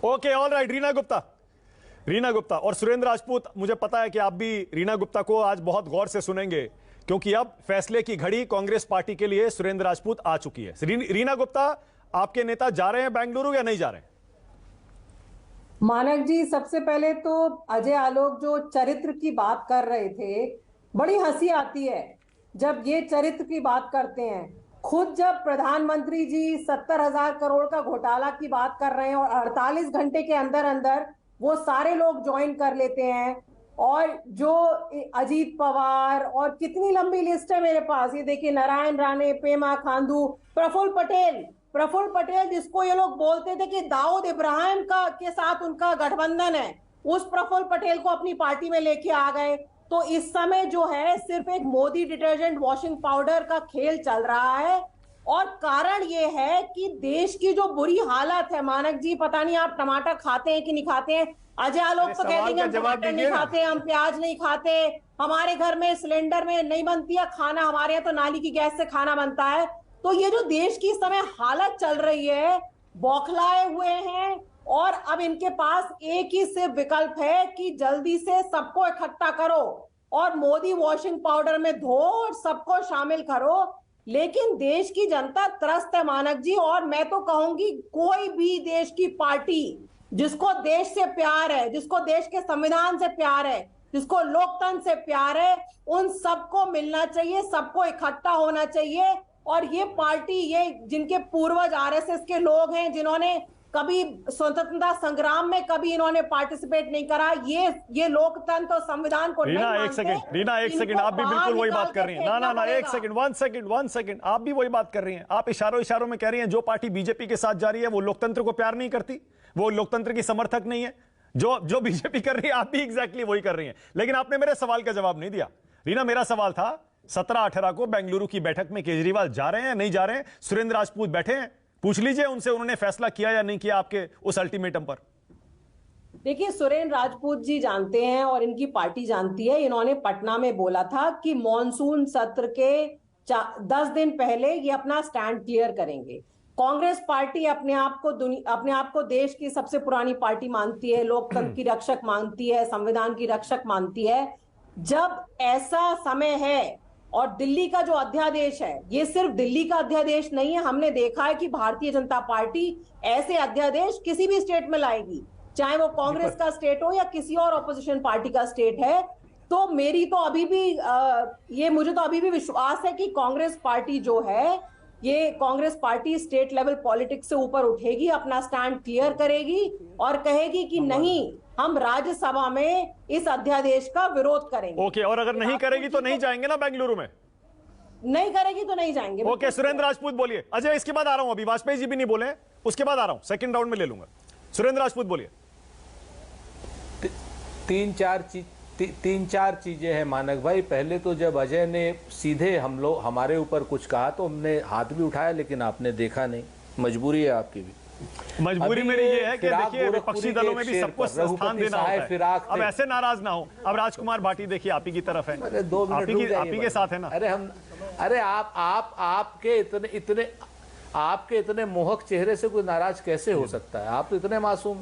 Okay, all right. Reena Gupta और सुरेंद्र राजपूत, मुझे पता है कि आप भी रीना गुप्ता को आज बहुत गौर से सुनेंगे, क्योंकि अब फैसले की घड़ी कांग्रेस पार्टी के लिए सुरेंद्र राजपूत आ चुकी है। रीना गुप्ता, आपके नेता जा रहे हैं बेंगलुरु या नहीं जा रहे हैं? मानक जी, सबसे पहले तो अजय आलोक जो चरित्र की बात कर रहे थे, बड़ी हंसी आती है जब ये चरित्र की बात करते हैं। खुद जब प्रधानमंत्री जी 70,000 करोड़ का घोटाला की बात कर रहे हैं और 48 घंटे के अंदर अंदर वो सारे लोग ज्वाइन कर लेते हैं, और जो अजीत पवार और कितनी लंबी लिस्ट है मेरे पास, ये देखिए, नारायण राणे, पेमा खांडू, प्रफुल्ल पटेल जिसको ये लोग बोलते थे कि दाऊद इब्राहिम का के साथ उनका गठबंधन है, उस प्रफुल्ल पटेल को अपनी पार्टी में लेके आ गए। तो इस समय जो है सिर्फ एक मोदी डिटर्जेंट वॉशिंग पाउडर का खेल चल रहा है, और कारण ये है कि देश की जो बुरी हालत है, मानक जी, पता नहीं आप टमाटर खाते हैं कि नहीं खाते हैं। अजय आलोक तो कहते हैं हम टमाटर नहीं खाते, हम प्याज नहीं खाते, हमारे घर में सिलेंडर में नहीं बनती है खाना, हमारे यहाँ तो नाली की गैस से खाना बनता है। तो ये जो देश की इस समय हालत चल रही है, बौखलाए हुए हैं, और अब इनके पास एक ही सिर्फ विकल्प है कि जल्दी से सबको इकट्ठा करो और मोदी वॉशिंग पाउडर में धो और सबको शामिल करो। लेकिन देश की जनता त्रस्त है मानक जी, और मैं तो कहूंगी कोई भी देश की पार्टी जिसको देश से प्यार है, जिसको देश के संविधान से प्यार है, जिसको लोकतंत्र से प्यार है, उन सबको मिलना चाहिए, सबको इकट्ठा होना चाहिए। और ये पार्टी, ये जिनके पूर्वज आरएसएस के लोग हैं, जिन्होंने कभी स्वतंत्रता संग्राम में कभी इन्होंने पार्टिसिपेट नहीं करा, ये लोकतंत्र और संविधान को नहीं मानते। रीना एक सेकंड, आप भी बिल्कुल वही बात कर रही हैं। ना एक सेकंड, वन सेकंड, आप भी वही बात कर रही हैं। आप इशारों में कह रही हैं जो पार्टी बीजेपी के साथ जा रही है वो लोकतंत्र को प्यार नहीं करती, वो लोकतंत्र की समर्थक नहीं है। जो बीजेपी कर रही है आप भी एग्जैक्टली वही कर रही हैं। लेकिन आपने मेरे सवाल का जवाब नहीं दिया। रीना, मेरा सवाल था 17-18 को बेंगलुरु की बैठक में केजरीवाल जा रहे हैं, नहीं जा रहे हैं? सुरेंद्र राजपूत बैठे हैं, पूछ लीजिए उनसे, उन्होंने फैसला किया या नहीं किया आपके उस अल्टीमेटम पर। देखिए, सुरेंद्र राजपूत जी जानते हैं और इनकी पार्टी जानती है, इन्होंने पटना में बोला था कि मॉनसून सत्र के 10 दिन पहले ये अपना स्टैंड क्लियर करेंगे। कांग्रेस पार्टी अपने आप को देश की सबसे पुरानी पार्टी मानती है, लोकतंत्र की रक्षक मानती है, संविधान की रक्षक मानती है। जब ऐसा समय है, और दिल्ली का जो अध्यादेश है, ये सिर्फ दिल्ली का अध्यादेश नहीं है, हमने देखा है कि भारतीय जनता पार्टी ऐसे अध्यादेश किसी भी स्टेट में लाएगी, चाहे वो कांग्रेस का स्टेट हो या किसी और ऑपोजिशन पार्टी का स्टेट है। तो मुझे तो अभी भी विश्वास है कि कांग्रेस पार्टी जो है, ये Congress party state level politics से ऊपर उठेगी, अपना स्टैंड क्लियर करेगी और कहेगी कि नहीं, हम राज्यसभा में इस अध्यादेश का विरोध करेंगे। ओके, और अगर नहीं करेगी तो नहीं जाएंगे ना बेंगलुरु में? नहीं करेगी तो नहीं जाएंगे। ओके, सुरेंद्र राजपूत बोलिए। अजय, इसके बाद आ रहा हूं, अभी वाजपेयी जी भी नहीं बोले, उसके बाद आ रहा हूं, सेकंड राउंड में ले लूंगा। सुरेंद्र राजपूत बोलिए। तीन चार चीजें हैं मानक भाई। पहले तो जब अजय ने सीधे हमारे ऊपर कुछ कहा तो हमने हाथ भी उठाया, लेकिन आपने देखा नहीं। मजबूरी है आपकी भी। मजबूरी मेरी ये है कि देखिए, विपक्षी दलों में भी सबको स्थान देना होता है। अब ऐसे नाराज ना हो। अब राजकुमार भाटी देखिए आप ही की तरफ है, आप ही के साथ है ना। अरे आपके इतने मोहक चेहरे से कोई नाराज कैसे हो सकता है? आप तो इतने मासूम,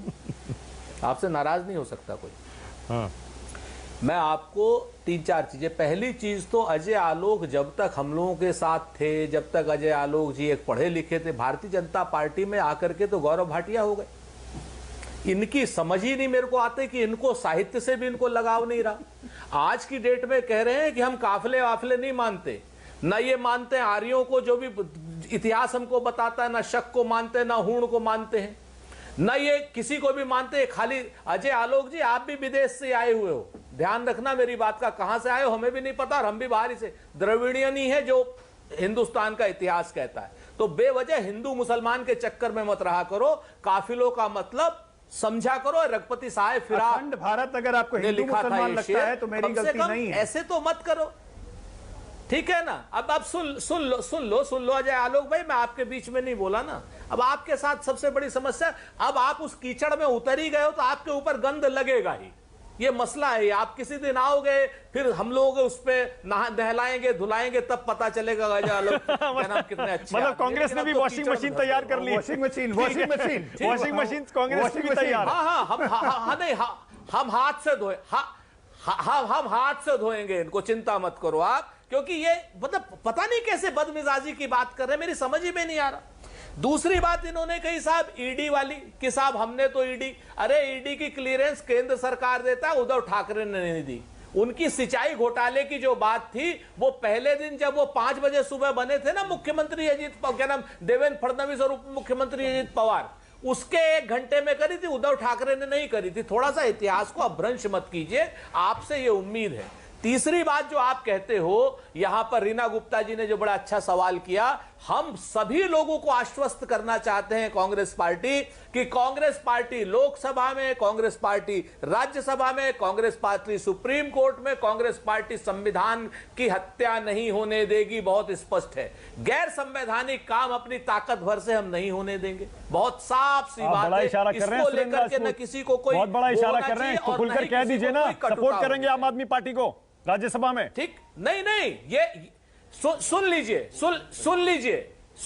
आपसे नाराज नहीं हो सकता कोई। हाँ। मैं आपको 3-4 चीजें, पहली चीज तो अजय आलोक जब तक हम लोगों के साथ थे, जब तक अजय आलोक जी एक पढ़े लिखे थे, भारतीय जनता पार्टी में आकर के तो गौरव भाटिया हो गए। इनकी समझ ही नहीं मेरे को आते कि इनको साहित्य से भी इनको लगाव नहीं रहा। आज की डेट में कह रहे हैं कि हम काफले वाफले नहीं मानते, न ये मानते हैं आर्यों को, जो भी इतिहास हमको बताता है, न शक को मानते हैं, न हूण को मानते हैं, न ये किसी को भी मानते हैं। खाली अजय आलोक जी, आप भी विदेश से आए हुए हो, ध्यान रखना मेरी बात का, कहां से आए हो हमें भी नहीं पता, और हम भी बाहर से द्रविड़ियन ही है जो हिंदुस्तान का इतिहास कहता है। तो बेवजह हिंदू मुसलमान के चक्कर में मत रहा करो, काफिलों का मतलब समझा करो। रघुपति साहब फिराक अखंड भारत अगर आपको हिंदू मुसलमान लगता है तो मेरी गलती नहीं है, ऐसे तो मत करो, ठीक है ना। अब आप सुन लो अजय आलोक भाई, मैं आपके बीच में नहीं बोला ना। अब आपके साथ सबसे बड़ी समस्या, अब आप उस कीचड़ में उतर ही गए हो तो आपके ऊपर गंध लगेगा ही। ये मसला है। आप किसी दिन आओगे, फिर हम लोग उस पे नहलाएंगे धुलाएंगे, तब पता चलेगा क्या नाम कितने अच्छे। मतलब कांग्रेस ने भी वॉशिंग मशीन तैयार कर ली। वॉशिंग मशीन कांग्रेस की भी तैयार है। हम हाथ से धोए, हम हाथ से धोएंगे इनको, चिंता मत करो आप, क्योंकि ये मतलब पता नहीं कैसे बदमिजाजी की बात कर रहे हैं, मेरी समझ ही में नहीं आ रहा। दूसरी बात इन्होंने कही साहब ईडी वाली कि साहब हमने तो ईडी, अरे ईडी की क्लियरेंस केंद्र सरकार देता है, उद्धव ठाकरे ने नहीं दी। उनकी सिंचाई घोटाले की जो बात थी वो पहले दिन जब वो 5 बजे सुबह बने थे ना मुख्यमंत्री क्या नाम देवेंद्र फडणवीस और उप मुख्यमंत्री अजित पवार, उसके 1 घंटे में करी थी, उद्धव ठाकरे ने नहीं करी थी। थोड़ा सा इतिहास को अभ्रंश मत कीजिए, आपसे ये उम्मीद है। तीसरी बात जो आप कहते हो, यहां पर रीना गुप्ता जी ने जो बड़ा अच्छा सवाल किया, हम सभी लोगों को आश्वस्त करना चाहते हैं कांग्रेस पार्टी कि कांग्रेस पार्टी लोकसभा में, कांग्रेस पार्टी राज्यसभा में, कांग्रेस पार्टी सुप्रीम कोर्ट में, कांग्रेस पार्टी संविधान की हत्या नहीं होने देगी। बहुत स्पष्ट है, गैर संवैधानिक काम अपनी ताकत भर से हम नहीं होने देंगे। बहुत साफ सी बात है, इसको लेकर के न किसी को कोई बहुत बड़ा इशारा कर रहे हैं, इसको खुलकर कह दीजिए ना, सपोर्ट करेंगे आम आदमी पार्टी को राज्यसभा में। ठीक नहीं, ये सुन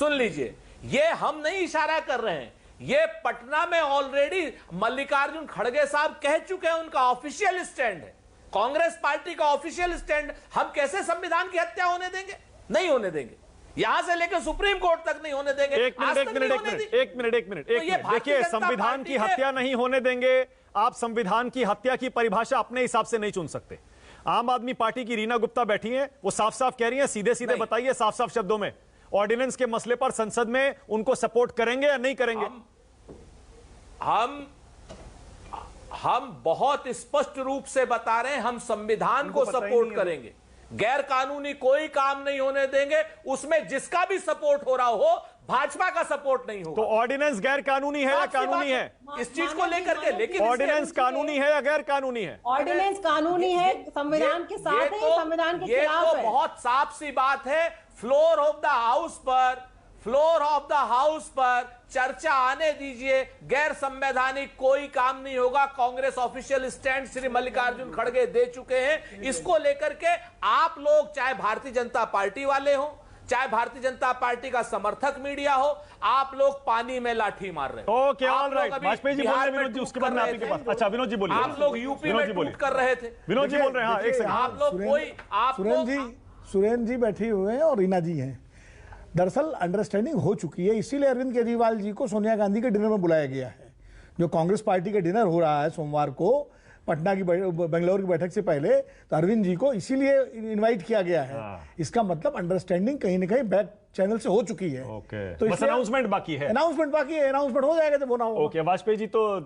लीजिए, ये हम नहीं इशारा कर रहे हैं, ये पटना में ऑलरेडी मल्लिकार्जुन खड़गे साहब कह चुके हैं, उनका ऑफिशियल स्टैंड है, कांग्रेस पार्टी का ऑफिशियल स्टैंड। हम कैसे संविधान की हत्या होने देंगे? नहीं होने देंगे, यहां से लेकर सुप्रीम कोर्ट तक नहीं होने देंगे। एक मिनट, देखिए, संविधान की हत्या नहीं होने देंगे। आप संविधान की हत्या की परिभाषा अपने हिसाब से नहीं चुन सकते। आम आदमी पार्टी की रीना गुप्ता बैठी हैं, वो साफ साफ कह रही हैं, सीधे सीधे बताइए साफ साफ शब्दों में, ऑर्डिनेंस के मसले पर संसद में उनको सपोर्ट करेंगे या नहीं करेंगे? हम बहुत स्पष्ट रूप से बता रहे हैं, हम संविधान को सपोर्ट करेंगे, गैर कानूनी कोई काम नहीं होने देंगे। उसमें जिसका भी सपोर्ट हो रहा हो, भाजपा का सपोर्ट नहीं होगा। तो ऑर्डिनेंस गैर कानूनी है या कानूनी है इस चीज को लेकर के? लेकिन ऑर्डिनेंस कानूनी है या गैर कानूनी है? ऑर्डिनेंस कानूनी है, संविधान के साथ है, संविधान के खिलाफ है। बहुत साफ सी बात है। फ्लोर ऑफ द हाउस पर चर्चा आने दीजिए, गैर संवैधानिक कोई काम नहीं होगा। कांग्रेस ऑफिशियल स्टैंड श्री मल्लिकार्जुन खड़गे दे चुके हैं। इसको लेकर के आप लोग, चाहे भारतीय जनता पार्टी वाले हो, चाहे भारतीय जनता पार्टी का समर्थक मीडिया हो, आप लोग पानी में लाठी मार रहे हो। ओके, ऑलराइट, वाजपेयी जी बोल रहे हैं, विनोद जी उसके बाद में आपके पास। अच्छा, विनोद जी बोलिए। आप लोग यूपी में टूट कर रहे थे, विनोद जी बोल रहे हैं। हाँ, एक सेकंड। आप लोग कोई सुरेंद्र जी बैठे हुए हैं और रीना जी हैं। दरअसल अंडरस्टैंडिंग हो चुकी है, इसीलिए अरविंद केजरीवाल जी को सोनिया गांधी के डिनर में बुलाया गया है। जो कांग्रेस पार्टी का डिनर हो रहा है सोमवार को पटना की बेंगलुरु की बैठक से पहले, तो अरविंद जी को इसीलिए इनवाइट किया गया है। इसका मतलब अंडरस्टैंडिंग कहीं ना कहीं बैक चैनल से हो चुकी है। तो बस अनाउंसमेंट बाकी है। अनाउंसमेंट हो जाएगा जब होना होगा। ओके, वाजपेयी जी तो